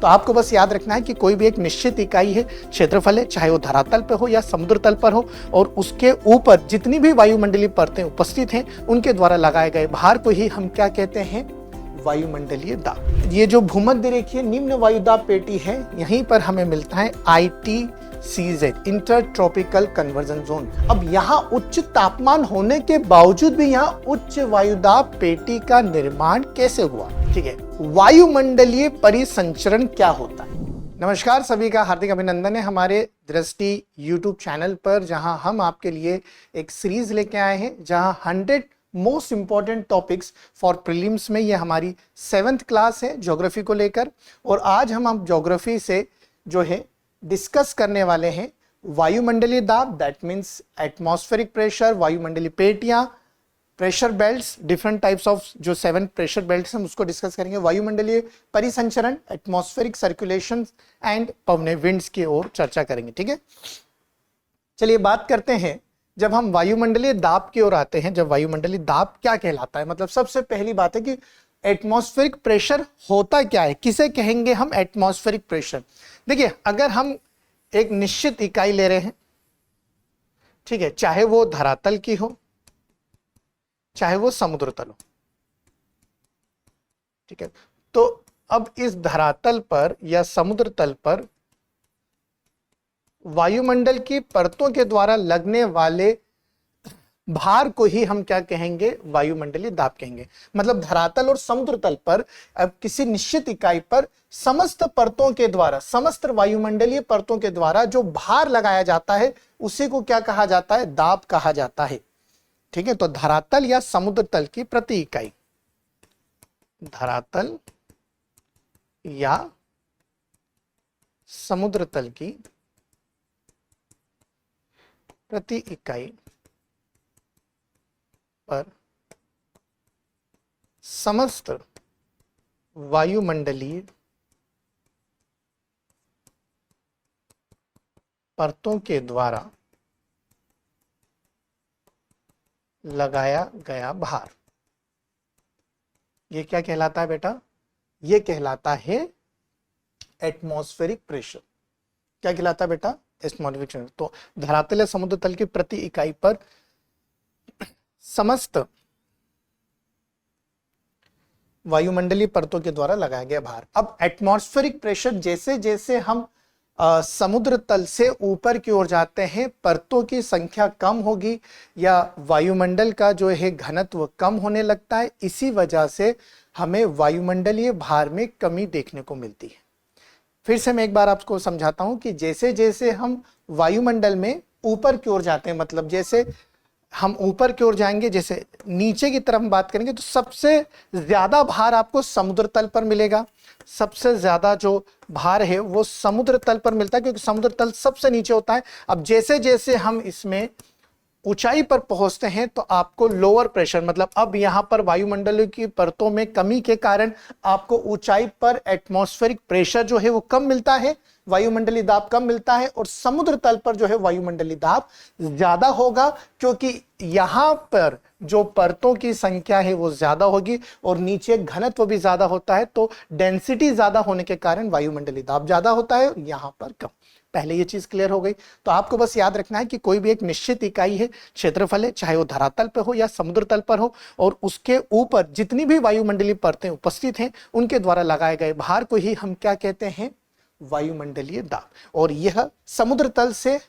तो आपको बस याद रखना है कि कोई भी एक निश्चित इकाई है, क्षेत्रफल है, चाहे वो धरातल पे हो या समुद्र तल पर हो, और उसके ऊपर जितनी भी वायुमंडलीय परतें उपस्थित हैं उनके द्वारा लगाए गए भार को ही हम क्या कहते हैं, वायुमंडलीय दाब। ये जो भूमध्य रेखीय निम्न वायुदाब पेटी है, यहीं पर हमें मिलता है ITCZ, inter tropical conversion zone. अब यहाँ उच्च तापमान होने के बावजूद भी यहाँ उच्च वायुदाब पेटी का निर्माण कैसे हुआ? ठीक है, वायुमंडलीय परिसंचरण क्या होता है? नमस्कार, सभी का हार्दिक अभिनंदन है हमारे दृष्टि यूट्यूब चैनल पर, जहां हम आपके लिए एक सीरीज लेके आए हैं, जहां 100 most important topics for prelims में ये हमारी 7th क्लास है ज्योग्राफी को लेकर। और आज हम ज्योग्राफी से जो है डिस्कस करने वाले हैं वायुमंडलीय दाब, दैट मीन्स एटमॉस्फेरिक प्रेशर, वायुमंडलीय पेटियां, pressure belts, different types of जो 7 प्रेशर बेल्ट्स हम उसको डिस्कस करेंगे, वायुमंडलीय परिसंचरण, एटमॉस्फेरिक सर्कुलेशन एंड पवने विंड्स की ओर चर्चा करेंगे। ठीक है, चलिए बात करते हैं। जब हम वायुमंडलीय दाब की ओर आते हैं, जब वायुमंडलीय दाब क्या कहलाता है, मतलब सबसे पहली बात है कि एटमॉस्फेरिक प्रेशर होता क्या है, किसे कहेंगे हम एटमॉस्फेरिक प्रेशर। देखिए, अगर हम एक निश्चित इकाई ले रहे हैं, ठीक है, चाहे वो धरातल की हो चाहे वो समुद्र तल हो, ठीक है, तो अब इस धरातल पर या समुद्र तल पर वायुमंडल की परतों के द्वारा लगने वाले भार को ही हम क्या कहेंगे, वायुमंडलीय दाब कहेंगे। मतलब धरातल और समुद्र तल पर अब किसी निश्चित इकाई पर समस्त परतों के द्वारा, समस्त वायुमंडलीय परतों के द्वारा जो भार लगाया जाता है उसी को क्या कहा जाता है, दाब कहा जाता है। ठीक है, तो धरातल या समुद्र तल की प्रति इकाई, धरातल या समुद्र तल की प्रति इकाई पर समस्त वायुमंडलीय परतों के द्वारा लगाया गया भार, ये क्या कहलाता है बेटा, ये कहलाता है एटमॉस्फेरिक प्रेशर। क्या कहलाता है बेटा, एटमॉस्फेरिक प्रेशर। तो धरातल या समुद्र तल की प्रति इकाई पर समस्त वायुमंडलीय परतों के द्वारा लगाया गया भार। अब एटमॉस्फेरिक प्रेशर जैसे जैसे हम समुद्र तल से ऊपर की ओर जाते हैं, परतों की संख्या कम होगी या वायुमंडल का जो है घनत्व कम होने लगता है। इसी वजह से हमें वायुमंडलीय भार में कमी देखने को मिलती है। फिर से मैं एक बार आपको समझाता हूं कि जैसे जैसे हम वायुमंडल में ऊपर की ओर जाते हैं, मतलब जैसे हम ऊपर की ओर जाएंगे, जैसे नीचे की तरफ बात करेंगे तो सबसे ज्यादा भार आपको समुद्र तल पर मिलेगा। सबसे ज्यादा जो भार है वो समुद्र तल पर मिलता है, क्योंकि समुद्र तल सबसे नीचे होता है। अब जैसे जैसे हम इसमें ऊंचाई पर पहुंचते हैं तो आपको लोअर प्रेशर, मतलब अब यहां पर वायुमंडल की परतों में कमी के कारण आपको ऊंचाई पर एटमॉस्फेरिक प्रेशर जो है वो कम मिलता है, वायुमंडलीय दाब कम मिलता है। और समुद्र तल पर जो है वायुमंडलीय दाब ज्यादा होगा, क्योंकि यहां पर जो परतों की संख्या है वो ज्यादा होगी और नीचे घनत्व भी ज्यादा होता है, तो डेंसिटी ज्यादा होने के कारण वायुमंडलीय दाब ज्यादा होता है, यहां पर कम। पहले ये चीज क्लियर हो गई। तो आपको बस याद रखना है कि कोई भी एक निश्चित इकाई है, क्षेत्रफल है, चाहे वो धरातल पे हो या समुद्र तल पर हो, और उसके ऊपर जितनी भी वायुमंडलीय परतें उपस्थित हैं उनके द्वारा लगाए गए भार को ही हम क्या कहते हैं, वायुमंडलीय दाब। और यह समुद्र तल से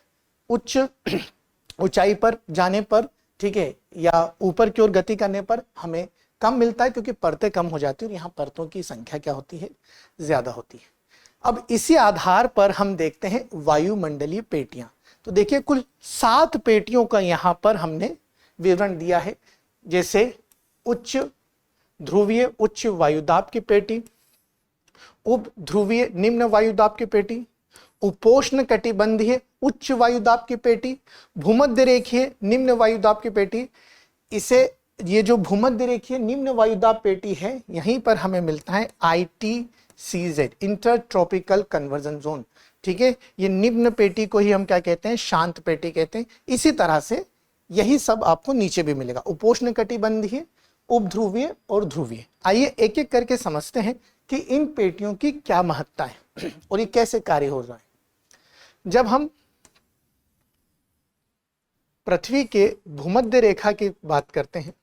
उच्च ऊंचाई पर जाने पर, ठीक है, या ऊपर की ओर गति करने पर हमें कम मिलता है, क्योंकि परतें कम हो जाती है और यहाँ परतों की संख्या क्या होती है, ज्यादा होती है। अब इसी आधार पर हम देखते हैं वायुमंडलीय पेटियां। तो देखिए, कुल 7 पेटियों का यहां पर हमने विवरण दिया है, जैसे उच्च ध्रुवीय उच्च वायुदाब की पेटी, उप ध्रुवीय निम्न वायुदाब की पेटी, उपोष्ण कटिबंधीय उच्च वायुदाब की पेटी, भूमध्य रेखीय निम्न वायुदाब की पेटी। इसे ये जो भूमध्य रेखीय निम्न वायुदाब पेटी है, यहीं पर हमें मिलता है ITCZ, inter tropical conversion zone. ठीक है, ये निम्न पेटी को ही हम क्या कहते हैं, शांत पेटी कहते हैं। इसी तरह से यही सब आपको नीचे भी मिलेगा, उपोष्ण कटिबंधीय उपध्रुवीय और ध्रुवीय। आइए एक एक करके समझते हैं कि इन पेटियों की क्या महत्ता है और ये कैसे कार्य हो रहा है। जब हम पृथ्वी के भूमध्य रेखा की बात करते हैं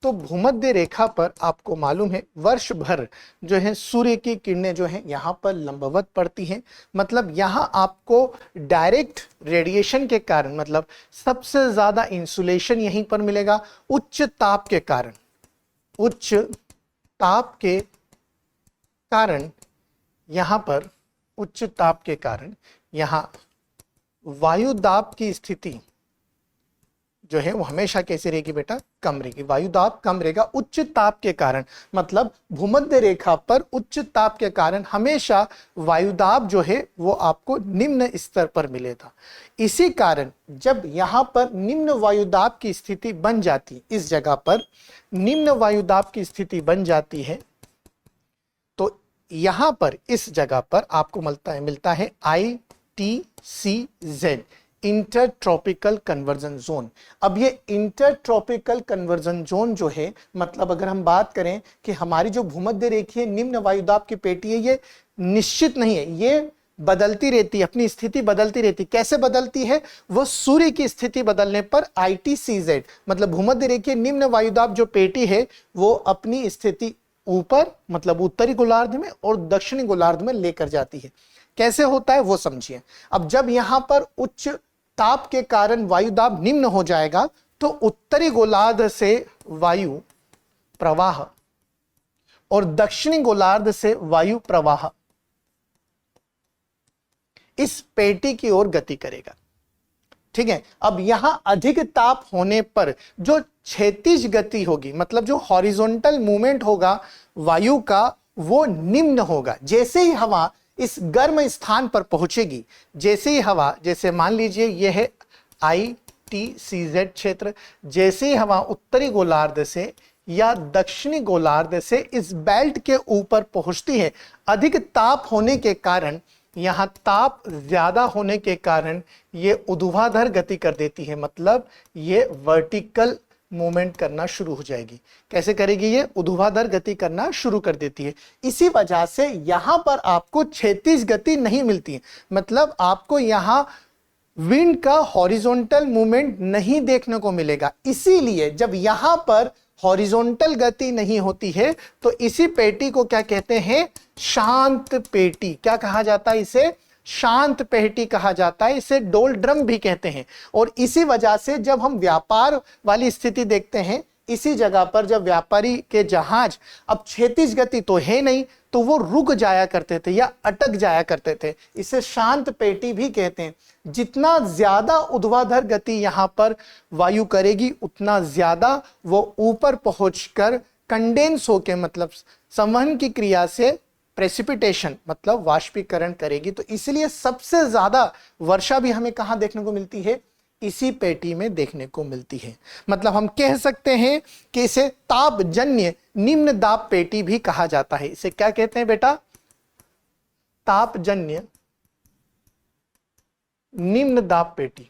तो भूमध्य रेखा पर आपको मालूम है वर्ष भर जो है सूर्य की किरणें जो है यहाँ पर लंबवत पड़ती हैं। मतलब यहाँ आपको डायरेक्ट रेडिएशन के कारण, मतलब सबसे ज्यादा इंसुलेशन यहीं पर मिलेगा उच्च ताप के कारण। उच्च ताप के कारण यहाँ पर, उच्च ताप के कारण यहाँ वायु दाब की स्थिति जो है वो हमेशा कैसे रहेगी बेटा, कम रहेगी। वायु दाब कम रहेगा उच्च ताप के कारण। मतलब भूमध्य रेखा पर उच्च ताप के कारण हमेशा वायु दाब जो है वो आपको निम्न स्तर पर मिलेगा। इसी कारण जब यहाँ पर निम्न वायु दाब की स्थिति बन जाती, इस जगह पर निम्न वायु दाब की स्थिति बन जाती है तो यहाँ पर इस जगह पर आपको मिलता है ITCZ, inter tropical conversion zone. अब ये इंटर ट्रॉपिकल कन्वर्जन जोन जो है, मतलब अगर हम बात करें कि हमारी जो भूमध्य रेखीय निम्न वायुदाब की पेटी है ये निश्चित नहीं है, ये बदलती रहती है, अपनी स्थिति बदलती रहती। कैसे बदलती है? वो सूर्य की स्थिति बदलने पर ITCZ, मतलब भूमध्य रेखीय निम्न वायुदाब जो पेटी है वो अपनी स्थिति ऊपर, मतलब उत्तरी गोलार्ध में और दक्षिणी गोलार्ध में लेकर जाती है। कैसे होता है वो समझिए। अब जब यहां पर उच्च ताप के कारण वायु दाब निम्न हो जाएगा तो उत्तरी गोलार्ध से वायु प्रवाह और दक्षिणी गोलार्ध से वायु प्रवाह इस पेटी की ओर गति करेगा। ठीक है। अब यहां अधिक ताप होने पर जो क्षैतिज गति होगी, मतलब जो हॉरिजॉन्टल मूवमेंट होगा वायु का, वो निम्न होगा। जैसे ही हवा इस गर्म स्थान पर पहुंचेगी, जैसे ही हवा, जैसे मान लीजिए यह है ITCZ क्षेत्र, जैसे ही हवा उत्तरी गोलार्ध से या दक्षिणी गोलार्ध से इस बेल्ट के ऊपर पहुंचती है, अधिक ताप होने के कारण, यहां ताप ज्यादा होने के कारण ये ऊर्ध्वाधर गति कर देती है। मतलब ये वर्टिकल मूवमेंट करना शुरू हो जाएगी। कैसे करेगी? ये ऊर्ध्वाधर गति करना शुरू कर देती है। इसी वजह से यहां पर आपको क्षैतिज गति नहीं मिलती है, मतलब आपको यहां विंड का हॉरिजॉन्टल मूवमेंट नहीं देखने को मिलेगा। इसीलिए जब यहां पर हॉरिजॉन्टल गति नहीं होती है तो इसी पेटी को क्या कहते हैं? शांत पेटी। क्या कहा जाता है इसे? शांत पेटी कहा जाता है। इसे डोल ड्रम भी कहते हैं। और इसी वजह से जब हम व्यापार वाली स्थिति देखते हैं, इसी जगह पर जब व्यापारी के जहाज, अब क्षैतिज गति तो है नहीं, तो वो रुक जाया करते थे या अटक जाया करते थे। इसे शांत पेटी भी कहते हैं। जितना ज्यादा ऊर्ध्वाधर गति यहां पर वायु करेगी उतना ज्यादा वो ऊपर पहुंचकर कंडेंस होके, मतलब संवहन की क्रिया से प्रेसिपिटेशन, मतलब वाष्पीकरण करेगी। तो इसलिए सबसे ज्यादा वर्षा भी हमें कहां देखने को मिलती है? इसी पेटी में देखने को मिलती है। मतलब हम कह सकते हैं कि इसे तापजन्य निम्न दाब पेटी भी कहा जाता है। इसे क्या कहते हैं बेटा? तापजन्य निम्न दाब पेटी।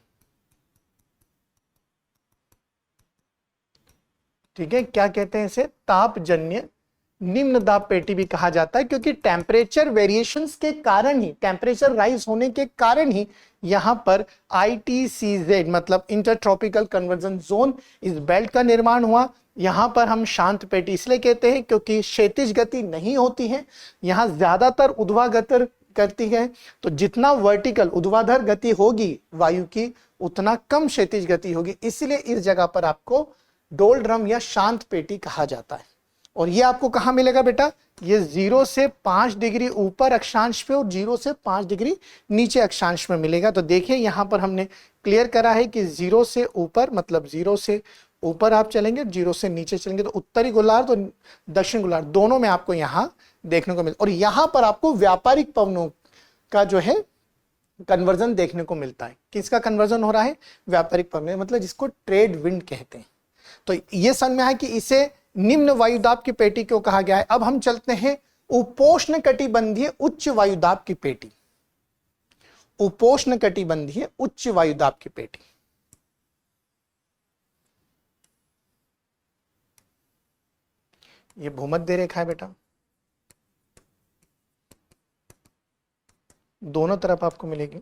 ठीक है, क्या कहते हैं इसे? तापजन्य निम्न दाब पेटी भी कहा जाता है, क्योंकि टेम्परेचर वेरिएशंस के कारण ही, टेम्परेचर राइज होने के कारण ही यहां पर ITCZ, मतलब इंटर ट्रॉपिकल कन्वर्जन जोन, इस बेल्ट का निर्माण हुआ। यहां पर हम शांत पेटी इसलिए कहते हैं क्योंकि क्षैतिज गति नहीं होती है, यहां ज्यादातर ऊर्ध्वाधर करती है। तो जितना वर्टिकल ऊर्ध्वाधर गति होगी वायु की, उतना कम क्षैतिज गति होगी। इसलिए इस जगह पर आपको डोल ड्रम या शांत पेटी कहा जाता है। और ये आपको कहां मिलेगा बेटा? ये 0 से 5 डिग्री ऊपर अक्षांश पे और 0 से 5 डिग्री नीचे अक्षांश में मिलेगा। तो देखिए यहां पर हमने क्लियर करा है कि 0 से ऊपर, मतलब 0 से ऊपर आप चलेंगे, 0 से नीचे चलेंगे तो उत्तरी गोलार्ध और दक्षिण गोलार्ध दोनों में आपको यहां देखने को मिले। और यहां पर आपको व्यापारिक पवनों का जो है कन्वर्जन देखने को मिलता है। किसका कन्वर्जन हो रहा है? व्यापारिक पवन, मतलब जिसको ट्रेड विंड कहते हैं। तो ये समझ में आया कि इसे निम्न वायुदाब की पेटी क्यों कहा गया है। अब हम चलते हैं उपोष्ण कटिबंधीय उच्च वायुदाब की पेटी। उपोष्ण कटिबंधीय उच्च वायुदाब की पेटी। ये भूमध्य रेखा है बेटा, दोनों तरफ आपको मिलेगी।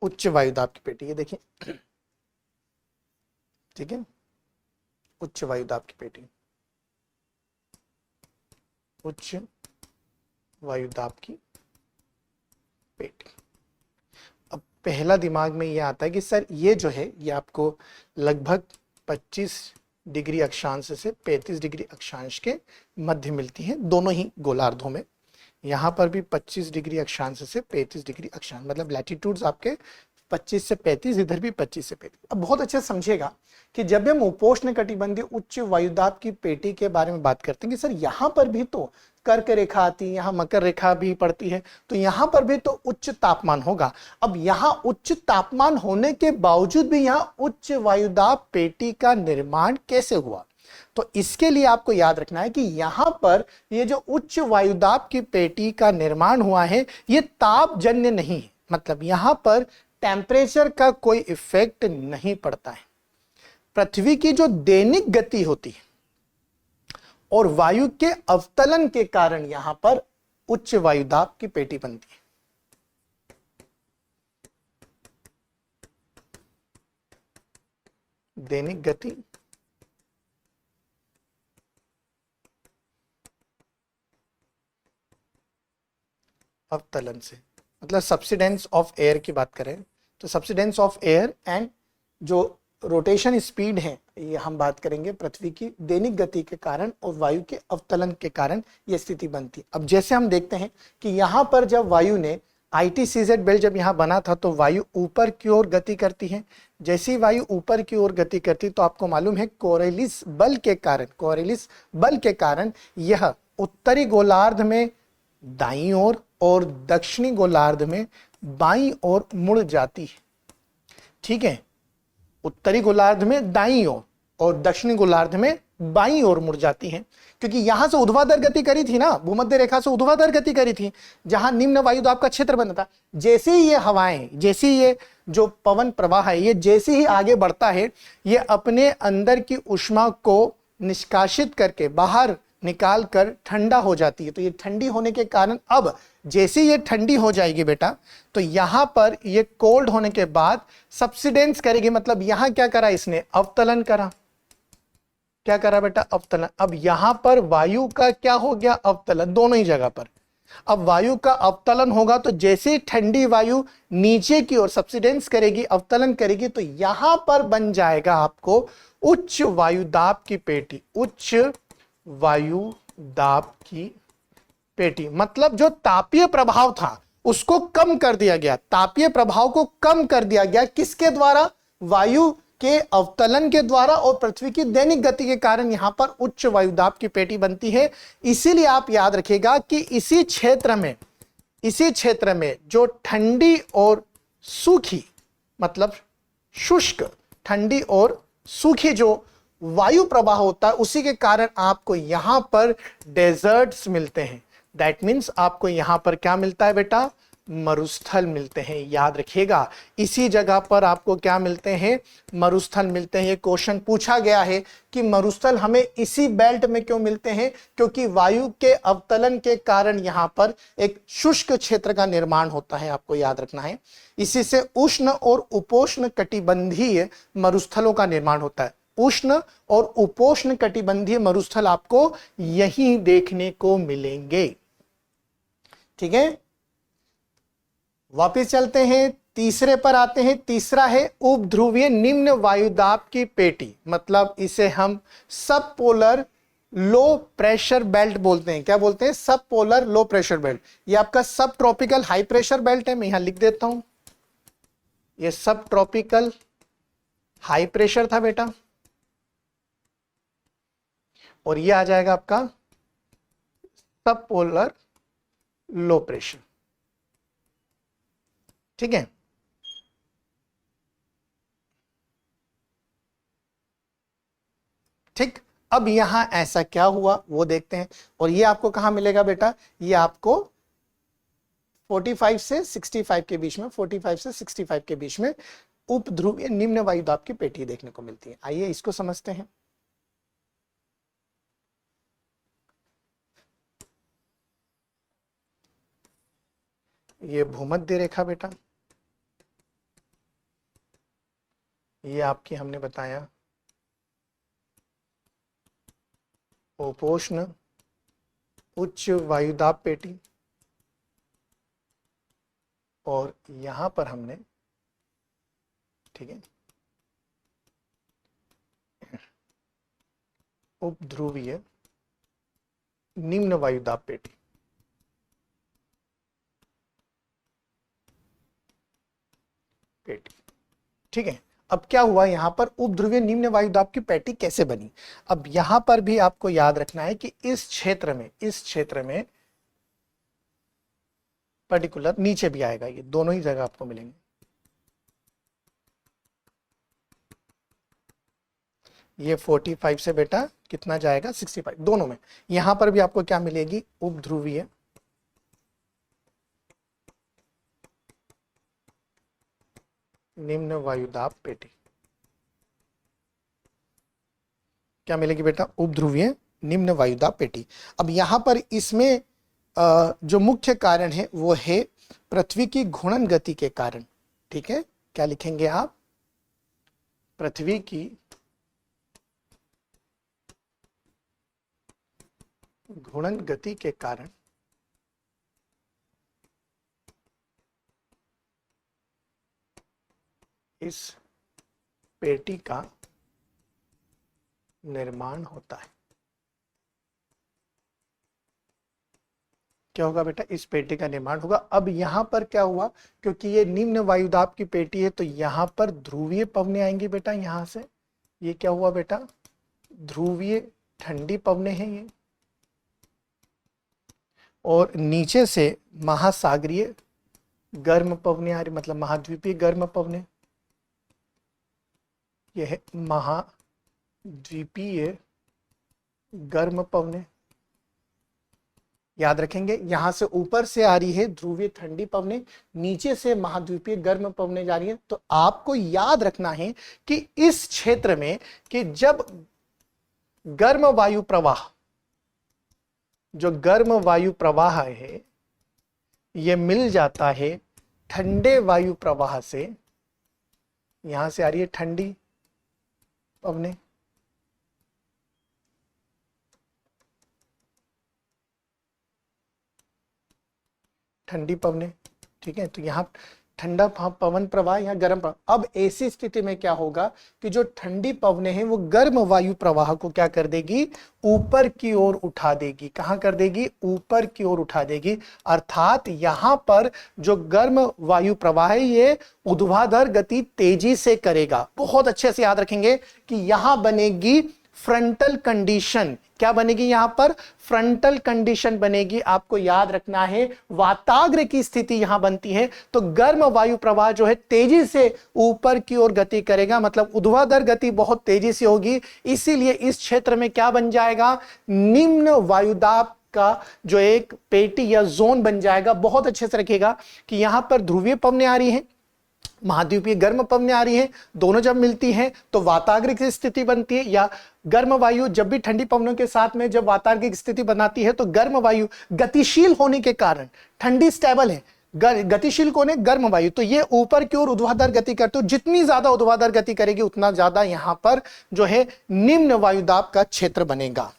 उच्च वायुदाब की पेटी, ये देखिए, ठीक है, उच्च वायुदाब की पेटी, उच्च वायुदाब की पेटी। अब पहला दिमाग में ये आता है कि सर ये जो है ये आपको लगभग 25 डिग्री अक्षांश से 35 डिग्री अक्षांश के मध्य मिलती है, दोनों ही गोलार्धों में। यहाँ पर भी 25 डिग्री अक्षांश से 35 डिग्री अक्षांश, मतलब लैटिट्यूड्स आपके 25 से 35, इधर भी 25 से 35। अब बहुत अच्छे से समझिएगा कि जब हम उपोष्ण कटिबंधीय उच्च वायुदाब की पेटी के बारे में बात करते हैं कि सर यहाँ पर भी तो कर्क रेखा आती है, यहाँ मकर रेखा भी पड़ती है, तो यहाँ पर भी तो उच्च तापमान होगा। अब यहाँ उच्च तापमान होने के बावजूद भी यहाँ उच्च वायुदाब पेटी का निर्माण कैसे हुआ? तो इसके लिए आपको याद रखना है कि यहां पर ये जो उच्च वायुदाब की पेटी का निर्माण हुआ है ये तापजन्य नहीं है, मतलब यहां पर टेम्परेचर का कोई इफेक्ट नहीं पड़ता है। पृथ्वी की जो दैनिक गति होती है और वायु के अवतलन के कारण यहां पर उच्च वायुदाब की पेटी बनती है। दैनिक गति, अवतलन से, मतलब सब्सिडेंस ऑफ एयर की बात करें तो सब्सिडेंस ऑफ एयर एंड जो रोटेशन स्पीड है ये हम बात करेंगे पृथ्वी की दैनिक गति के कारण और वायु के अवतलन के कारण ये स्थिति बनती है। अब जैसे हम देखते हैं कि यहाँ पर जब वायु ने ITCZ बेल्ट जब यहाँ बना था तो वायु ऊपर की ओर गति करती है। जैसे ही वायु ऊपर की ओर गति करती तो आपको मालूम है कोरियलिस बल के कारण यह उत्तरी गोलार्ध में दाईं ओर और दक्षिणी गोलार्ध में बाईं ओर मुड़ जाती है। ठीक है, उत्तरी गोलार्ध में दाईं ओर और दक्षिणी गोलार्ध में बाईं ओर मुड़ जाती है, क्योंकि यहां से ऊर्ध्वाधर गति करी थी ना, भूमध्य रेखा से ऊर्ध्वाधर गति करी थी जहां निम्न वायुदाब का क्षेत्र बना था। जैसे ही ये हवाएं, जैसे ही ये जो पवन प्रवाह है ये जैसे ही आगे बढ़ता है ये अपने अंदर की ऊष्मा को निष्कासित करके बाहर निकाल कर ठंडा हो जाती है। तो ये ठंडी होने के कारण अब जैसे ये ठंडी हो जाएगी बेटा तो यहां पर ये कोल्ड होने के बाद सब्सिडेंस करेगी, मतलब यहां क्या करा इसने, अवतलन करा। क्या करा बेटा, अवतलन। अब यहां पर वायु का क्या हो गया, अवतलन, दोनों ही जगह पर। अब वायु का अवतलन होगा तो जैसे ठंडी वायु नीचे की ओर सब्सिडेंस करेगी, अवतलन करेगी, तो यहां पर बन जाएगा आपको उच्च वायुदाब की पेटी, उच्च वायु दाब की पेटी। मतलब जो तापीय प्रभाव था उसको कम कर दिया गया, तापीय प्रभाव को कम कर दिया गया, किसके द्वारा, वायु के अवतलन के द्वारा और पृथ्वी की दैनिक गति के कारण यहां पर उच्च वायुदाब की पेटी बनती है। इसीलिए आप याद रखिएगा कि इसी क्षेत्र में जो ठंडी और सूखी, मतलब शुष्क, ठंडी और सूखी जो वायु प्रवाह होता है उसी के कारण आपको यहां पर डेजर्ट्स मिलते हैं। दैट मीन्स आपको यहां पर क्या मिलता है बेटा, मरुस्थल मिलते हैं। याद रखिएगा इसी जगह पर आपको क्या मिलते हैं, मरुस्थल मिलते हैं। ये क्वेश्चन पूछा गया है कि मरुस्थल हमें इसी बेल्ट में क्यों मिलते हैं, क्योंकि वायु के अवतलन के कारण यहां पर एक शुष्क क्षेत्र का निर्माण होता है, आपको याद रखना है। इसी से उष्ण और उपोष्ण कटिबंधीय मरुस्थलों का निर्माण होता है। उष्ण और उपोष्ण कटिबंधीय मरुस्थल आपको यहीं देखने को मिलेंगे। ठीक है, वापिस चलते हैं, तीसरे पर आते हैं। तीसरा है उपध्रुवीय निम्न वायुदाब की पेटी, मतलब इसे हम सब पोलर लो प्रेशर बेल्ट बोलते हैं। क्या बोलते हैं, सब पोलर लो प्रेशर बेल्ट। ये आपका सब ट्रॉपिकल हाई प्रेशर बेल्ट है, मैं यहां लिख देता हूं, ये सब ट्रॉपिकल हाई प्रेशर था बेटा, और ये आ जाएगा आपका सब पोलर लो प्रेशर। ठीक है, ठीक। अब यहां ऐसा क्या हुआ वो देखते हैं, और ये आपको कहां मिलेगा बेटा, ये आपको 45 से 65 के बीच में, 45 से 65 के बीच में उपध्रुवीय निम्न वायुदाब की पेटी देखने को मिलती है। आइए इसको समझते हैं। ये भूमध्य रेखा बेटा, ये आपकी हमने बताया उपोष्ण उच्च वायुदाब पेटी, और यहां पर हमने, ठीक है, उपध्रुवीय निम्न वायुदाब पेटी। ठीक है, अब क्या हुआ यहां पर उपध्रुवीय निम्न वायुदाब की पेटी कैसे बनी? अब यहां पर भी आपको याद रखना है कि इस क्षेत्र में पर्टिकुलर नीचे भी आएगा, ये दोनों ही जगह आपको मिलेंगे। ये 45 से बेटा कितना जाएगा 65, दोनों में। यहां पर भी आपको क्या मिलेगी? उपध्रुवीय निम्न वायुदाब पेटी। क्या मिलेगी बेटा? उपध्रुवीय निम्न वायुदाब पेटी। अब यहां पर इसमें जो मुख्य कारण है वो है पृथ्वी की घूर्णन गति के कारण। ठीक है, क्या लिखेंगे आप? पृथ्वी की घूर्णन गति के कारण इस पेटी का निर्माण होता है। क्या होगा बेटा? इस पेटी का निर्माण होगा। अब यहां पर क्या हुआ, क्योंकि ये निम्न वायुदाब की पेटी है तो यहां पर ध्रुवीय पवनें आएंगी बेटा। यहां से ये क्या हुआ बेटा? ध्रुवीय ठंडी पवनें हैं ये, और नीचे से महासागरीय गर्म पवनें आ रही, मतलब महाद्वीपीय गर्म पवनें। यह है महाद्वीपीय गर्म पवनें। याद रखेंगे, यहां से ऊपर से आ रही है ध्रुवीय ठंडी पवनें, नीचे से महाद्वीपीय गर्म पवनें जा रही है। तो आपको याद रखना है कि इस क्षेत्र में कि जब गर्म वायु प्रवाह, जो गर्म वायु प्रवाह है, यह मिल जाता है ठंडे वायु प्रवाह से। यहां से आ रही है ठंडी पवनें, ठंडी पवनें। ठीक है, तो यहाँ ठंडा पवन प्रवाह या गर्म प्रवाह। अब ऐसी स्थिति में क्या होगा कि जो ठंडी पवनें हैं वो गर्म वायु प्रवाह को क्या कर देगी? ऊपर की ओर उठा देगी। कहां कर देगी? ऊपर की ओर उठा देगी। अर्थात यहां पर जो गर्म वायु प्रवाह है ये ऊर्ध्वाधर गति तेजी से करेगा। बहुत अच्छे से याद रखेंगे कि यहां बनेगी फ्रंटल कंडीशन। क्या बनेगी? यहां पर फ्रंटल कंडीशन बनेगी। आपको याद रखना है वाताग्र की स्थिति यहां बनती है तो गर्म वायु प्रवाह जो है तेजी से ऊपर की ओर गति करेगा, मतलब ऊर्ध्वाधर गति बहुत तेजी से होगी। इसीलिए इस क्षेत्र में क्या बन जाएगा? निम्न वायुदाब का जो एक पेटी या जोन बन जाएगा। बहुत अच्छे से रखिएगा कि यहां पर ध्रुवीय पवनें आ रही हैं, महाद्वीपीय गर्म पवनें आ रही हैं। दोनों जब मिलती हैं तो वाताग्र की स्थिति बनती है, या गर्म वायु जब भी ठंडी पवनों के साथ में जब वाताग्र की स्थिति बनाती है तो गर्म वायु गतिशील होने के कारण, ठंडी स्टेबल है, गतिशील कौन है? गर्म वायु। तो ये ऊपर की ओर ऊर्ध्वाधर गति करते हो, जितनी ज्यादा ऊर्ध्वाधर गति करेगी उतना ज्यादा यहां पर जो है निम्न वायुदाब का क्षेत्र बनेगा।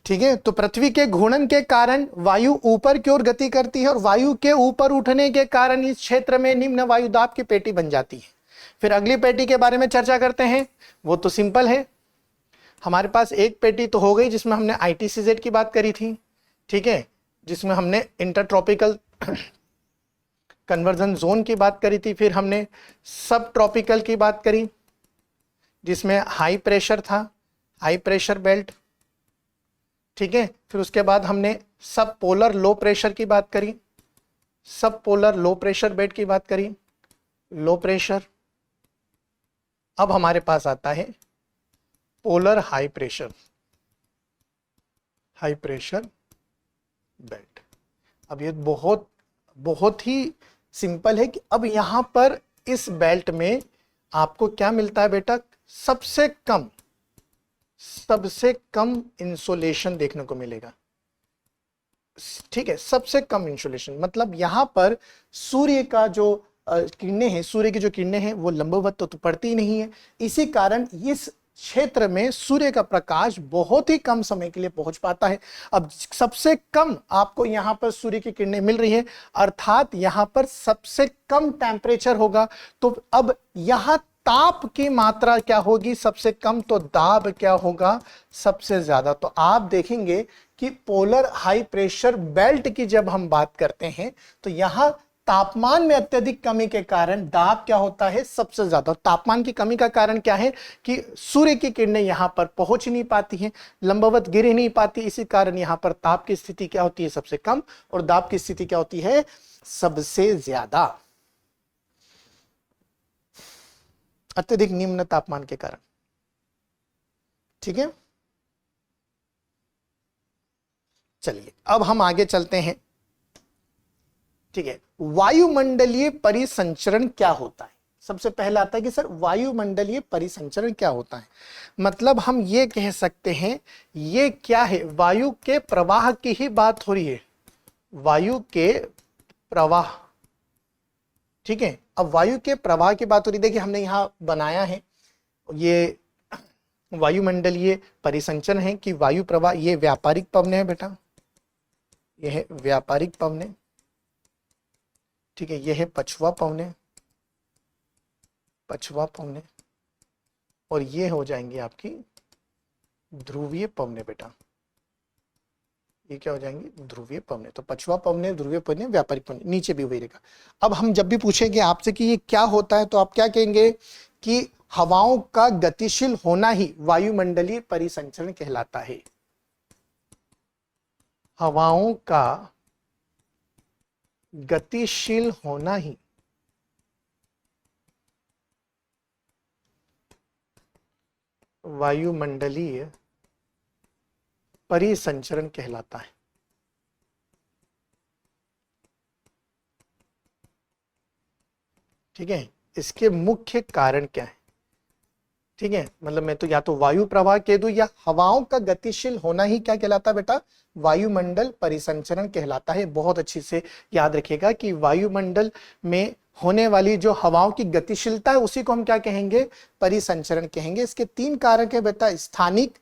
ठीक है, तो पृथ्वी के घूर्णन के कारण वायु ऊपर की ओर गति करती है और वायु के ऊपर उठने के कारण इस क्षेत्र में निम्न वायुदाब की पेटी बन जाती है। फिर अगली पेटी के बारे में चर्चा करते हैं। वो तो सिंपल है, हमारे पास एक पेटी तो हो गई जिसमें हमने ITCZ की बात करी थी। ठीक है, जिसमें हमने इंटरट्रॉपिकल कन्वर्जन जोन की बात करी थी। फिर हमने सब ट्रॉपिकल की बात करी जिसमें हाई प्रेशर था, हाई प्रेशर बेल्ट। ठीक है, फिर उसके बाद हमने सब पोलर लो प्रेशर की बात करी, सब पोलर लो प्रेशर बेल्ट की बात करी, लो प्रेशर। अब हमारे पास आता है पोलर हाई प्रेशर बेल्ट। अब ये बहुत बहुत ही सिंपल है कि अब यहां पर इस बेल्ट में आपको क्या मिलता है बेटा, सबसे कम इंसुलेशन देखने को मिलेगा। ठीक है, सबसे कम इंसुलेशन मतलब यहां पर सूर्य का जो किरणें हैं, सूर्य की जो किरणें हैं वो लंबवत तो पड़ती ही नहीं है। इसी कारण इस क्षेत्र में सूर्य का प्रकाश बहुत ही कम समय के लिए पहुंच पाता है। अब सबसे कम आपको यहां पर सूर्य की किरणें मिल रही है, अर्थात यहां पर सबसे कम टेम्परेचर होगा। तो अब यहां ताप की मात्रा क्या होगी, सबसे कम, तो दाब क्या होगा, सबसे ज्यादा। तो आप देखेंगे कि पोलर हाई प्रेशर बेल्ट की जब हम बात करते हैं तो यहां तापमान में अत्यधिक कमी के कारण दाब क्या होता है, सबसे ज्यादा। तापमान की कमी का कारण क्या है कि सूर्य की किरणें यहां पर पहुंच नहीं पाती हैं, लंबवत गिर नहीं पाती, इसी कारण यहां पर ताप की स्थिति क्या होती है, सबसे कम, और दाब की स्थिति क्या होती है, सबसे ज्यादा, अत्यधिक निम्न तापमान के कारण। ठीक है, चलिए अब हम आगे चलते हैं। ठीक है, वायुमंडलीय परिसंचरण क्या होता है। सबसे पहला आता है कि सर वायुमंडलीय परिसंचरण क्या होता है। मतलब हम ये कह सकते हैं ये क्या है, वायु के प्रवाह की ही बात हो रही है, वायु के प्रवाह। ठीक है, अब वायु के प्रवाह की बात हो रही है। देखिए हमने यहां बनाया है, ये वायुमंडलीय परिसंचरण है कि वायु प्रवाह, ये व्यापारिक पवने है बेटा, यह है व्यापारिक पवने। ठीक है, यह है पछुआ पवने, और ये हो जाएंगे आपकी ध्रुवीय पवने बेटा, ये क्या हो जाएंगे, ध्रुवीय पवने। तो पछुआ पवने, ध्रुवीय पवने, व्यापारिक पवने, नीचे भी वही रहेगा। अब हम जब भी पूछेंगे आपसे कि ये क्या होता है तो आप क्या कहेंगे कि हवाओं का गतिशील होना ही वायुमंडलीय परिसंचरण कहलाता है। हवाओं का गतिशील होना ही वायुमंडलीय परिसंचरण कहलाता है। ठीक है, इसके मुख्य कारण क्या है। ठीक है, मतलब मैं तो या तो वायु प्रवाह कह दूं या हवाओं का गतिशील होना ही क्या कहलाता है बेटा, वायुमंडल परिसंचरण कहलाता है। बहुत अच्छी से याद रखिएगा कि वायुमंडल में होने वाली जो हवाओं की गतिशीलता है उसी को हम क्या कहेंगे, परिसंचरण कहेंगे। इसके 3 कारक है बेटा, स्थानिक,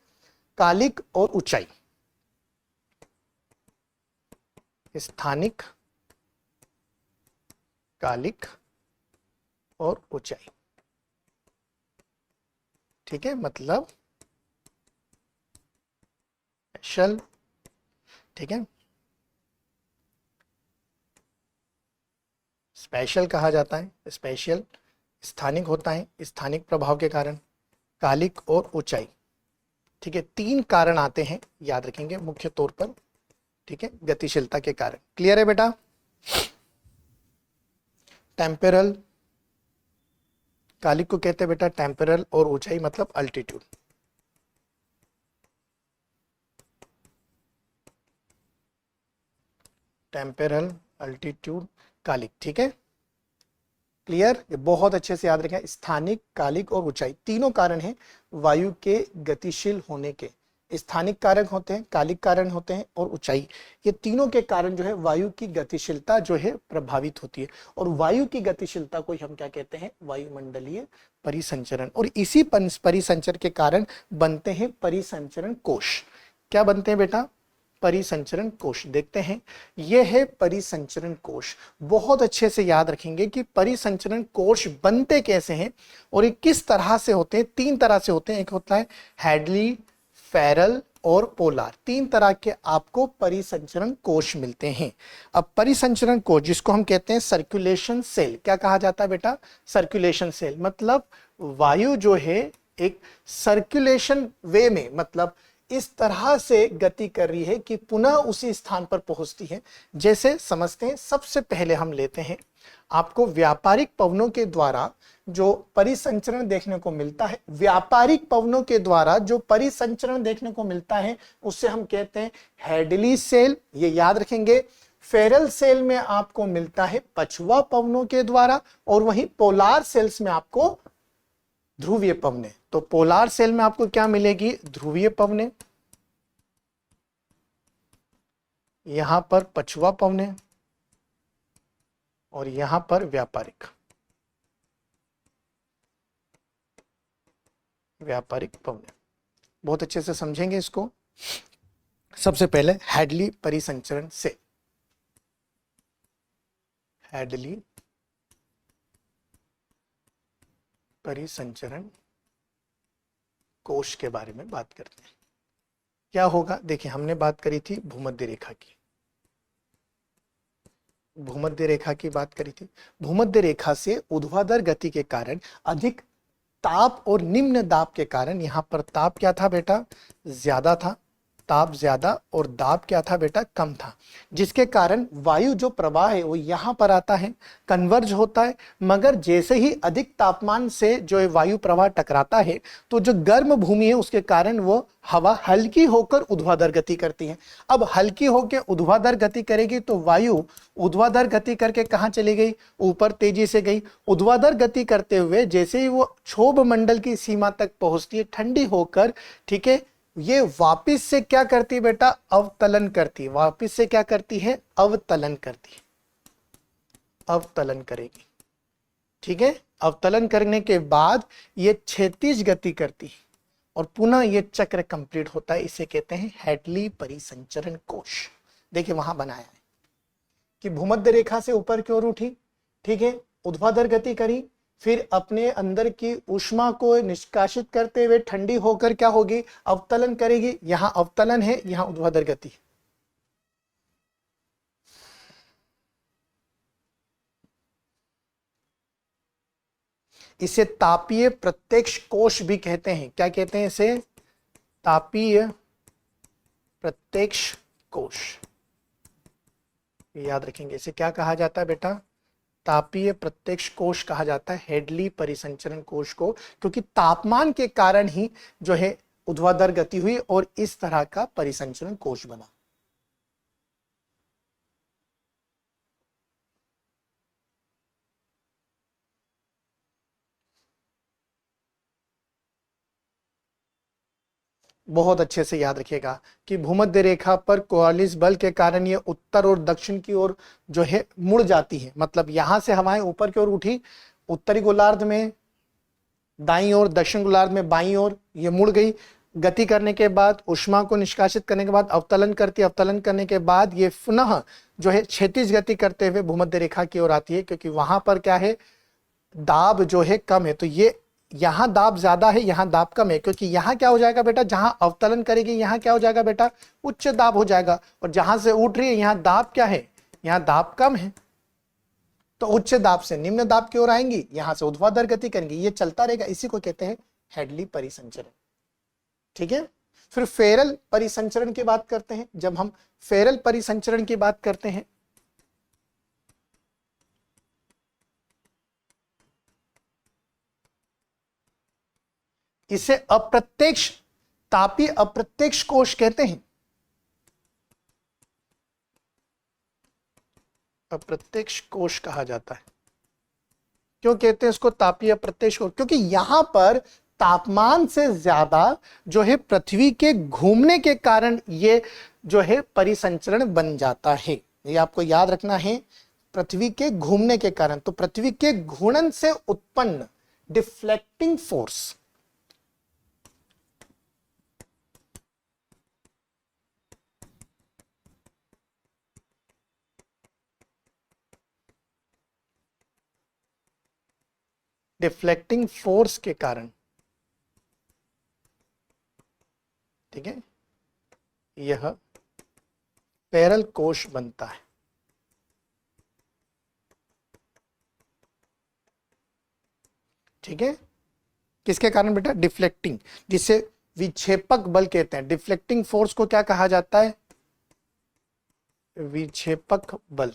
कालिक और ऊंचाई। स्थानिक, कालिक और ऊंचाई। ठीक है, मतलब स्पेशल। ठीक है, स्पेशल कहा जाता है, स्पेशल। स्थानिक होता है, स्थानिक प्रभाव के कारण, कालिक और ऊंचाई। ठीक है, 3 कारण आते हैं, याद रखेंगे मुख्य तौर पर। ठीक है, गतिशीलता के कारण। क्लियर है बेटा। टेम्परल, कालिक को कहते हैं बेटा टेम्परल, और ऊंचाई मतलब अल्टीट्यूड। टेम्परल, अल्टीट्यूड, कालिक। ठीक है, क्लियर। ये बहुत अच्छे से याद रखें, स्थानिक, कालिक और ऊंचाई तीनों कारण हैं वायु के गतिशील होने के। स्थानिक कारक होते हैं, कालिक कारण होते हैं और ऊंचाई, ये तीनों के कारण जो है वायु की गतिशीलता जो है प्रभावित होती है। और वायु की गतिशीलता को हम क्या कहते हैं, वायुमंडलीय परिसंचरण। और इसी परिसंचरण के कारण बनते हैं परिसंचरण कोश। क्या बनते हैं बेटा, परिसंचरण कोश। देखते हैं, यह है परिसंचरण कोश। बहुत अच्छे से याद रखेंगे कि परिसंचरण कोश बनते कैसे हैं और ये किस तरह से होते हैं। 3 तरह से होते हैं, एक होता है हैडली, फेरल और पोलार। 3 तरह के आपको परिसंचरण कोश मिलते हैं। अब परिसंचरण कोश जिसको हम कहते हैं सर्कुलेशन सेल, क्या कहा जाता है बेटा, सर्कुलेशन सेल। मतलब वायु जो है एक सर्कुलेशन वे में, मतलब इस तरह से गति कर रही है कि पुनः उसी स्थान पर पहुंचती है। जैसे समझते हैं, सबसे पहले हम लेते हैं आपको व्यापारिक पवनों के द्वारा जो परिसंचरण देखने को मिलता है। व्यापारिक पवनों के द्वारा जो परिसंचरण देखने को मिलता है उसे हम कहते हैं हैडली सेल, ये याद रखेंगे। फेरल सेल में आपको मिलता है पछुआ पवनों के द्वारा, और वहीं पोलार सेल्स में आपको ध्रुवीय पवनें। तो पोलार सेल में आपको क्या मिलेगी? ध्रुवीय पवनें, यहां पर पछुआ पवनें, और यहां पर व्यापारिक पवनें। बहुत अच्छे से समझेंगे इसको। सबसे पहले हैडली परिसंचरण से, हैडली परिसंचरण कोश के बारे में बात करते हैं। क्या होगा? देखिए, हमने बात करी थी भूमध्य रेखा की, भूमध्य रेखा की बात करी थी। भूमध्य रेखा से ऊर्ध्वाधर गति के कारण अधिक ताप और निम्न दाब के कारण, यहां पर ताप क्या था बेटा? ज्यादा था, ताप ज्यादा, और दाब क्या था बेटा? कम था, जिसके कारण वायु जो प्रवाह है वो यहां पर आता है, कन्वर्ज होता है। मगर जैसे ही अधिक तापमान से जो वायु प्रवाह टकराता है, तो जो गर्म भूमि है उसके कारण वो हवा हल्की होकर ऊर्ध्वाधर गति करती है। अब हल्की होकर ऊर्ध्वाधर गति करेगी तो वायु ऊर्ध्वाधर गति करके कहां चली गई? ऊपर तेजी से गई। ऊर्ध्वाधर गति करते हुए जैसे ही वो क्षोभ मंडल की सीमा तक पहुंचती है ठंडी होकर, ठीक है, ये वापिस से क्या करती है बेटा? अवतलन करती है। वापिस से क्या करती है? अवतलन करती है, अवतलन करेगी, ठीक है। अवतलन करने के बाद ये क्षैतिज गति करती है और पुनः ये चक्र कंप्लीट होता है। इसे कहते हैं हैडली परिसंचरण कोश। देखिए वहां बनाया है कि भूमध्य रेखा से ऊपर की ओर उठी, ठीक है, ऊर्ध्वाधर गति करी, फिर अपने अंदर की ऊष्मा को निष्कासित करते हुए ठंडी होकर क्या होगी? अवतलन करेगी। यहां अवतलन है, यहां ऊर्ध्वाधर गति। इसे तापीय प्रत्यक्ष कोश भी कहते हैं। क्या कहते हैं इसे? तापीय प्रत्यक्ष कोश। याद रखेंगे, इसे क्या कहा जाता है बेटा? तापीय प्रत्यक्ष कोश कहा जाता है, हैडली परिसंचरण कोश को, क्योंकि तापमान के कारण ही जो है ऊर्ध्वाधर गति हुई और इस तरह का परिसंचरण कोश बना। बहुत अच्छे से याद रखिएगा कि भूमध्य रेखा पर कोलिस बल के कारण ये उत्तर और दक्षिण की ओर जो है मुड़ जाती है। मतलब यहां से हवाएं ऊपर की ओर उठी, उत्तरी गोलार्ध में दाईं ओर, दक्षिण गोलार्ध में बाईं ओर ये मुड़ गई। गति करने के बाद, ऊष्मा को निष्कासित करने के बाद अवतलन करती है। अवतलन करने के बाद ये पुनः जो है क्षैतिज गति करते हुए भूमध्य रेखा की ओर आती है, क्योंकि वहां पर क्या है? दाब जो है कम है। तो ये यहां दाब ज्यादा है, यहां दाब कम है, क्योंकि यहां क्या हो जाएगा बेटा? जहां अवतलन करेगी यहां क्या हो जाएगा बेटा? उच्च दाब हो जाएगा। और जहां से उठ रही है यहां दाब क्या है? यहां दाब कम है। तो उच्च दाब से निम्न दाब की ओर आएंगी, यहां से ऊर्ध्वाधर गति करेंगी, ये चलता रहेगा। इसी को कहते हैं हैडली परिसंचरण, ठीक है। फिर फेरल परिसंचरण की बात करते हैं। जब हम फेरल परिसंचरण की बात करते हैं, इसे अप्रत्यक्ष, तापीय अप्रत्यक्ष कोश कहते हैं। अप्रत्यक्ष कोश कहा जाता है। क्यों कहते हैं इसको तापीय अप्रत्यक्ष कोश? क्योंकि यहां पर तापमान से ज्यादा जो है पृथ्वी के घूमने के कारण ये जो है परिसंचरण बन जाता है। ये आपको याद रखना है, पृथ्वी के घूमने के कारण। तो पृथ्वी के घूर्णन से उत्पन्न डिफ्लेक्टिंग फोर्स, डिफ्लेक्टिंग फोर्स के कारण, ठीक है, यह फेरल कोश बनता है। ठीक है, किसके कारण बेटा? डिफ्लेक्टिंग, जिसे विक्षेपक बल कहते हैं। डिफ्लेक्टिंग फोर्स को क्या कहा जाता है? विक्षेपक बल।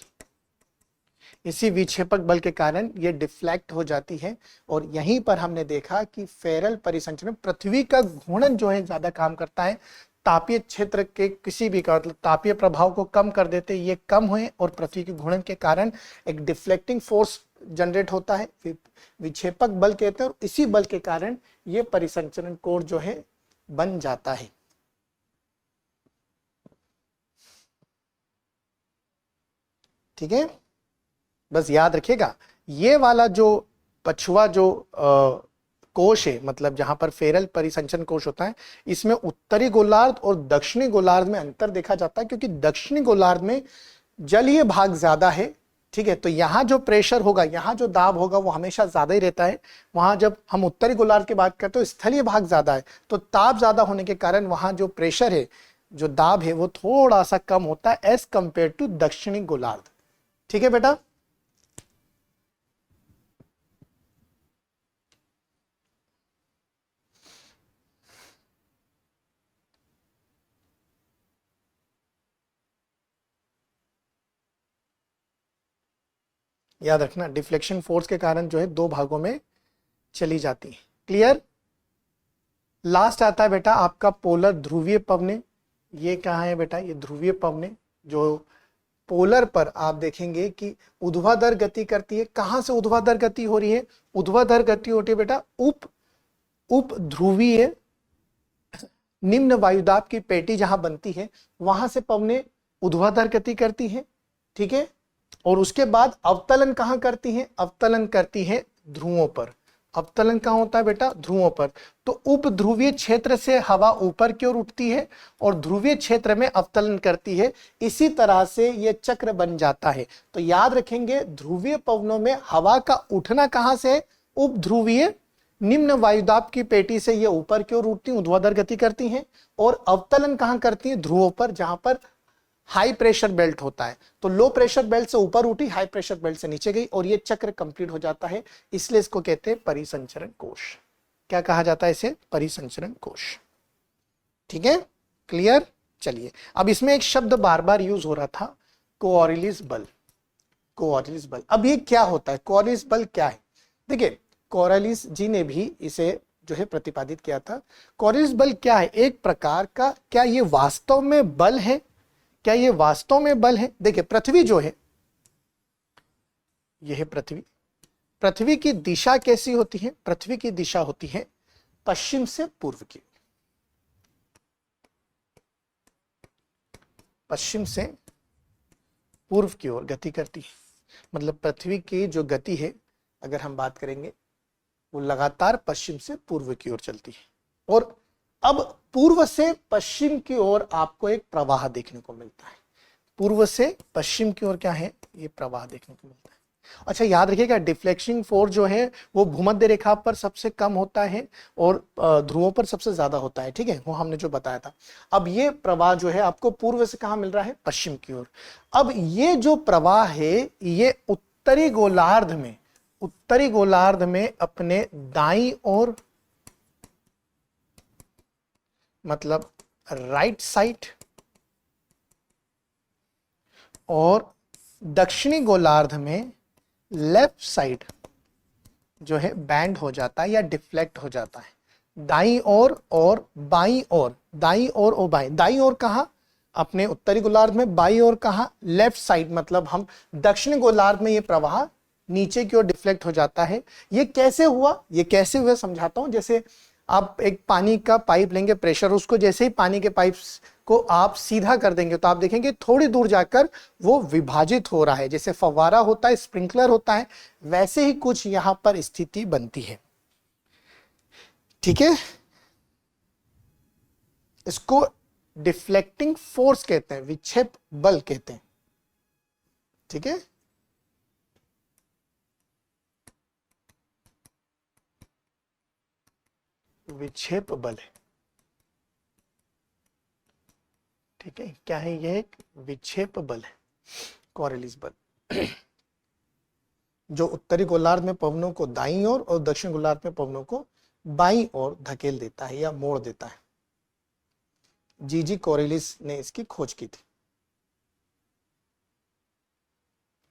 इसी विक्षेपक बल के कारण ये डिफ्लेक्ट हो जाती है। और यहीं पर हमने देखा कि फेरल परिसंचरण, पृथ्वी का घूर्णन जो है ज्यादा काम करता है, तापीय क्षेत्र के किसी भी का मतलब तापीय प्रभाव को कम कर देते, ये कम हुए और पृथ्वी के घूर्णन के कारण एक डिफ्लेक्टिंग फोर्स जनरेट होता है, विक्षेपक बल कहते हैं, और इसी बल के कारण ये परिसंचरण कोण जो है बन जाता है। ठीक है, बस याद रखिएगा ये वाला जो पछुआ जो कोश है, मतलब जहां पर फेरल परिसंचरण कोश होता है, इसमें उत्तरी गोलार्ध और दक्षिणी गोलार्ध में अंतर देखा जाता है, क्योंकि दक्षिणी गोलार्ध में जलीय भाग ज्यादा है। ठीक है, तो यहाँ जो प्रेशर होगा, यहाँ जो दाब होगा वो हमेशा ज्यादा ही रहता है। वहां जब हम उत्तरी गोलार्ध की बात करते हैं तो स्थलीय भाग ज्यादा है, तो ताप ज्यादा होने के कारण वहां जो प्रेशर है, जो दाब है, वो थोड़ा सा कम होता है एज कंपेयर टू दक्षिणी गोलार्ध। ठीक है बेटा, याद रखना डिफ्लेक्शन फोर्स के कारण जो है दो भागों में चली जाती है। क्लियर। लास्ट आता है बेटा आपका पोलर ध्रुवीय पवने। ये कहाँ है बेटा, ये ध्रुवीय पवने जो पोलर पर आप देखेंगे कि ऊर्ध्वाधर गति करती है। कहां से ऊर्ध्वाधर गति हो रही है, ऊर्ध्वाधर गति होती है बेटा उप ध्रुवीय निम्न वायुदाब की पेटी जहां बनती है वहां से पवने ऊर्ध्वाधर गति करती है। ठीक है, और उसके बाद अवतलन कहां करती है, अवतलन करती है ध्रुवों पर। अवतलन कहां होता है बेटा, ध्रुवों पर। तो उप ध्रुवीय क्षेत्र से हवा ऊपर की ओर उठती है और ध्रुवीय क्षेत्र में अवतलन करती है। इसी तरह से यह चक्र बन जाता है। तो याद रखेंगे ध्रुवीय पवनों में हवा का उठना कहां से है, उप ध्रुवीय निम्न वायुदाब की पेटी से ये ऊपर की ओर उठती, ऊर्ध्वाधर गति करती हैं, और अवतलन कहां करती हैं, ध्रुवों पर, जहां पर हाई प्रेशर बेल्ट होता है। तो लो प्रेशर बेल्ट से ऊपर उठी, हाई प्रेशर बेल्ट से नीचे गई, और ये चक्र कंप्लीट हो जाता है। इसलिए इसको कहते हैं परिसंचरण कोश। क्या कहा जाता है इसे, परिसंचरण कोश। ठीक है, क्लियर। चलिए, अब इसमें एक शब्द बार बार यूज हो रहा था, कोऑरिलिस बल। कोऑरिलिस बल, अब ये क्या होता है, कोऑरिलिस बल क्या है। देखिए, कोऑरिलिस जी ने भी इसे जो है प्रतिपादित किया था। कोऑरिलिस बल क्या है, एक प्रकार का, क्या ये वास्तव में बल है, क्या ये वास्तव में बल है। देखिए, पृथ्वी जो है, यह है पृथ्वी। पृथ्वी की दिशा कैसी होती है, पृथ्वी की दिशा होती है पश्चिम से पूर्व की, पश्चिम से पूर्व की ओर गति करती है। मतलब पृथ्वी की जो गति है, अगर हम बात करेंगे, वो लगातार पश्चिम से पूर्व की ओर चलती है। और अब पूर्व से पश्चिम की ओर आपको एक प्रवाह देखने को मिलता है। पूर्व से पश्चिम की ओर क्या है, ये प्रवाह देखने को मिलता है। अच्छा, याद रखिएगा डिफ्लेक्शन फोर्स जो है वो भूमध्य रेखा पर सबसे कम होता है और ध्रुवों पर सबसे ज्यादा होता है। ठीक है, वो हमने जो बताया था। अब ये प्रवाह जो है आपको पूर्व से कहां मिल रहा है, पश्चिम की ओर। अब ये जो प्रवाह है ये उत्तरी गोलार्ध में, उत्तरी गोलार्ध में अपने दाईं ओर, मतलब राइट साइड, और दक्षिणी गोलार्ध में लेफ्ट साइड जो है बैंड हो जाता है या डिफ्लेक्ट हो जाता है। दाईं ओर और बाईं ओर, दाईं ओर और बाईं, दाईं ओर कहां, अपने उत्तरी गोलार्ध में, बाईं ओर कहां, लेफ्ट साइड, मतलब हम दक्षिणी गोलार्ध में ये प्रवाह नीचे की ओर डिफ्लेक्ट हो जाता है। ये कैसे हुआ, ये कैसे हुआ समझाता हूं। जैसे आप एक पानी का पाइप लेंगे, प्रेशर, उसको जैसे ही पानी के पाइप को आप सीधा कर देंगे तो आप देखेंगे थोड़ी दूर जाकर वो विभाजित हो रहा है। जैसे फव्वारा होता है, स्प्रिंकलर होता है, वैसे ही कुछ यहां पर स्थिति बनती है। ठीक है, इसको डिफ्लेक्टिंग फोर्स कहते हैं, विक्षेप बल कहते हैं। ठीक है, विक्षेप बल है। ठीक है, क्या है, यह एक विक्षेप बल है, कोऑरिलिस बल, जो उत्तरी गोलार्ध में पवनों को दाईं ओर और दक्षिण गोलार्ध में पवनों को बाईं ओर धकेल देता है या मोड़ देता है। जीजी कोऑरिलिस ने इसकी खोज की थी।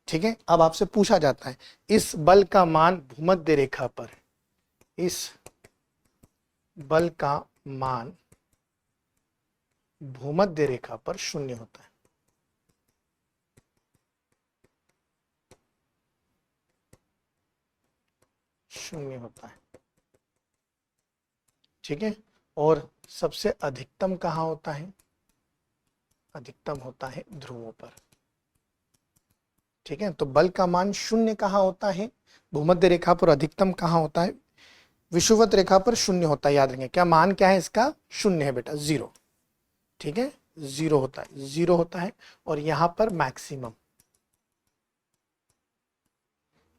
ठीक है, अब आपसे पूछा जाता है इस बल का मान भूमध्य रेखा पर, इस बल का मान भूमध्य रेखा पर शून्य होता है। शून्य होता है, ठीक है। और सबसे अधिकतम कहाँ होता है? अधिकतम होता है ध्रुवों पर, ठीक है। तो बल का मान शून्य कहाँ होता है? भूमध्य रेखा पर। अधिकतम कहाँ होता है? विषुवत रेखा पर शून्य होता है। याद रखें, क्या मान क्या है इसका? शून्य है बेटा, जीरो, ठीक है। जीरो होता है, जीरो होता है। और यहां पर मैक्सिमम,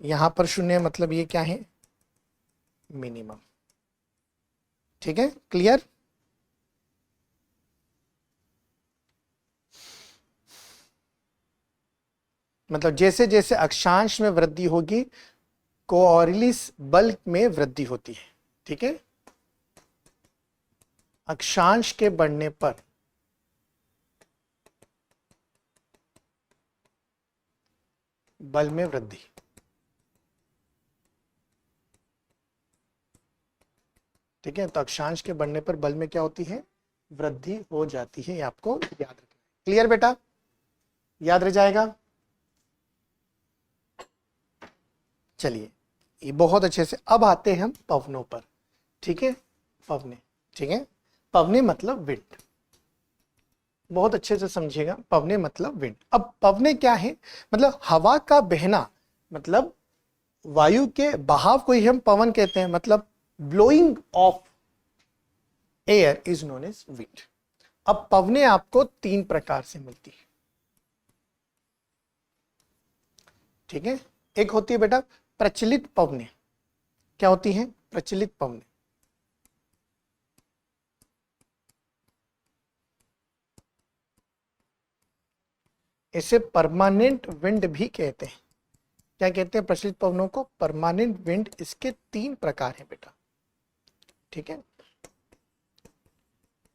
यहां पर शून्य मतलब ये क्या है? मिनिमम, ठीक है। क्लियर? मतलब जैसे जैसे अक्षांश में वृद्धि होगी, कोऑर्डिनेट बल में वृद्धि होती है, ठीक है। अक्षांश के बढ़ने पर बल में वृद्धि, ठीक है। तो अक्षांश के बढ़ने पर बल में क्या होती है? वृद्धि हो जाती है। ये आपको याद रखना है। क्लियर बेटा? याद रह जाएगा। चलिए, ये बहुत अच्छे से। अब आते हैं हम पवनों पर, ठीक है। पवने, ठीक है। पवने मतलब विंड, बहुत अच्छे से समझिएगा। पवने मतलब विंड। अब पवने क्या है? मतलब हवा का बहना, मतलब वायु के बहाव को ही हम पवन कहते हैं। मतलब blowing off air is known as wind. अब पवने आपको तीन प्रकार से मिलती है, ठीक है। एक होती है बेटा प्रचलित पवने। क्या होती है? प्रचलित पवने। इसे परमानेंट विंड भी कहते हैं। क्या कहते हैं? प्रचलित पवनों को परमानेंट विंड। इसके तीन प्रकार हैं बेटा, ठीक है।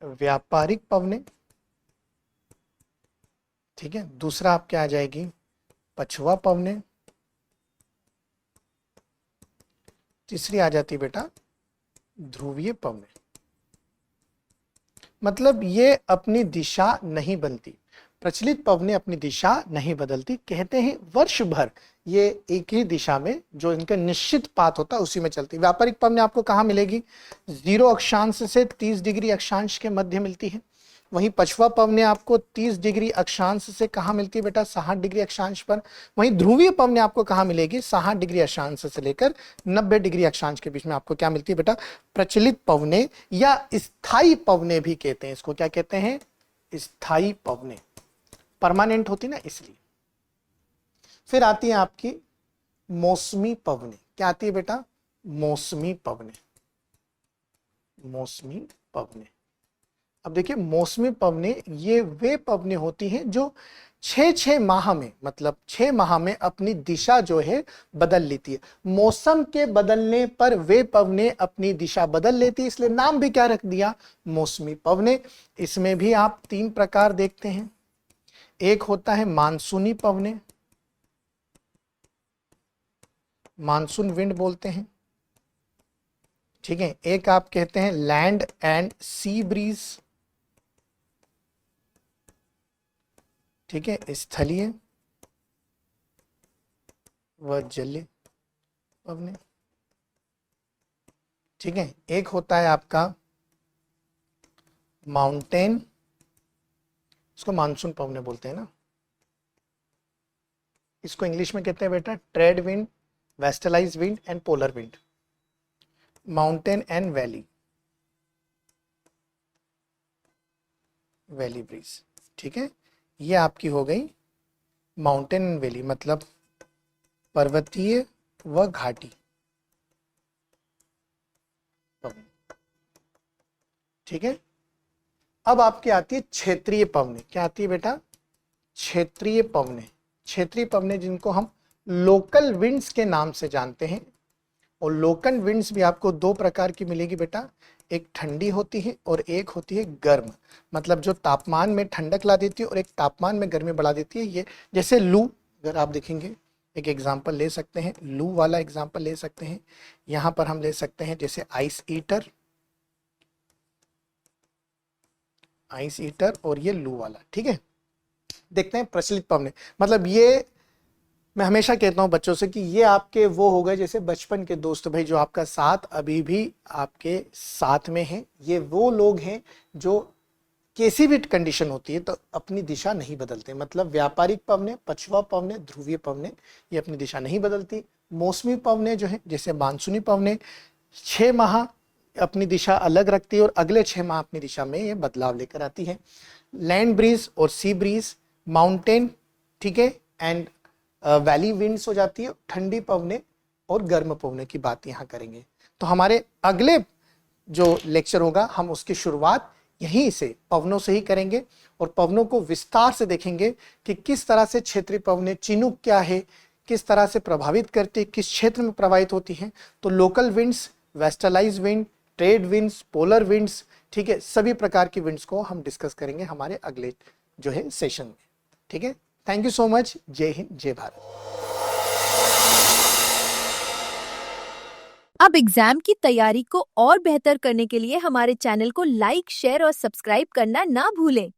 व्यापारिक पवने, ठीक है। दूसरा आपके आ जाएगी पछुआ पवने। तीसरी आ जाती बेटा ध्रुवीय पवने। मतलब ये अपनी दिशा नहीं बदलती। प्रचलित पवने अपनी दिशा नहीं बदलती, कहते हैं वर्ष भर ये एक ही दिशा में, जो इनका निश्चित पाथ होता है उसी में चलती है। व्यापारिक पवने आपको कहाँ मिलेगी? 0 अक्षांश से 30 डिग्री अक्षांश के मध्य मिलती है। वहीं पछुआ पवने आपको 30 डिग्री अक्षांश से कहाँ मिलती है बेटा? 60 डिग्री अक्षांश पर। वहीं ध्रुवीय पवने आपको कहाँ मिलेगी? 60 डिग्री अक्षांश से लेकर 90 डिग्री अक्षांश के बीच में आपको क्या मिलती है बेटा? प्रचलित पवने, या स्थायी पवने भी कहते हैं इसको। क्या कहते हैं? स्थायी पवने। परमानेंट होती ना, इसलिए। फिर आती है आपकी मौसमी पवने। क्या आती है बेटा? मौसमी पवने। मौसमी पवने। अब देखिए, मौसमी पवने ये वे पवने होती हैं जो 6 माह में, मतलब 6 माह में अपनी दिशा जो है बदल लेती है। मौसम के बदलने पर वे पवने अपनी दिशा बदल लेती है, इसलिए नाम भी क्या रख दिया? मौसमी पवने। इसमें भी आप तीन प्रकार देखते हैं। एक होता है मानसूनी पवने, मानसून विंड बोलते हैं, ठीक है। एक आप कहते हैं लैंड एंड सी ब्रीज, ठीक है, स्थलीय व जलीय पवने, ठीक है। एक होता है आपका माउंटेन, इसको मानसून पवने बोलते हैं ना। इसको इंग्लिश में कहते हैं बेटा trade wind, westerlies wind and polar wind. Mountain and valley, valley breeze, ठीक है। ये आपकी हो गई माउंटेन एंड वैली, मतलब पर्वतीय व घाटी पवन, ठीक है। अब आपकी आती है क्षेत्रीय पवने। क्या आती है बेटा? क्षेत्रीय पवने। क्षेत्रीय पवने जिनको हम लोकल विंड्स के नाम से जानते हैं। और लोकल विंड्स भी आपको दो प्रकार की मिलेगी बेटा, एक ठंडी होती है और एक होती है गर्म। मतलब जो तापमान में ठंडक ला देती है और एक तापमान में गर्मी बढ़ा देती है। ये जैसे लू, अगर आप देखेंगे एक एग्जांपल ले सकते हैं, लू वाला एग्जांपल ले सकते हैं। यहाँ पर हम ले सकते हैं जैसे आइस ईटर, आइस ईटर और ये लू वाला, ठीक है। देखते हैं प्रचलित पवने, मतलब ये मैं हमेशा कहता हूं बच्चों से कि ये आपके वो हो गए जैसे बचपन के दोस्त भाई, जो आपका साथ अभी भी आपके साथ में हैं। ये वो लोग हैं जो कैसी भी कंडीशन होती है तो अपनी दिशा नहीं बदलते, मतलब व्यापारिक पवने, पछुआ पवने, ध्रुवीय पवने, ये अपनी दिशा नहीं बदलती। मौसमी पवने जो है जैसे मानसूनी पवने 6 माह अपनी दिशा अलग रखती है और अगले 6 माह अपनी दिशा में ये बदलाव लेकर आती है। लैंड ब्रीज और सी ब्रीज, माउंटेन, ठीक है, एंड वैली विंड्स हो जाती है। ठंडी पवने और गर्म पवने की बात यहाँ करेंगे। तो हमारे अगले जो लेक्चर होगा हम उसकी शुरुआत यहीं से पवनों से ही करेंगे और पवनों को विस्तार से देखेंगे कि किस तरह से क्षेत्रीय पवनें, चिनूक क्या है, किस तरह से प्रभावित करती है, किस क्षेत्र में प्रभावित होती हैं। तो local winds, westerlies wind, trade winds, polar winds, ठीक है, सभी प्रकार की विंड्स को हम डिस्कस करेंगे हमारे अगले जो है सेशन में, ठीक है। Thank you so much. जय हिंद, जय भारत। अब एग्जाम की तैयारी को और बेहतर करने के लिए हमारे चैनल को लाइक, शेयर और सब्सक्राइब करना ना भूलें।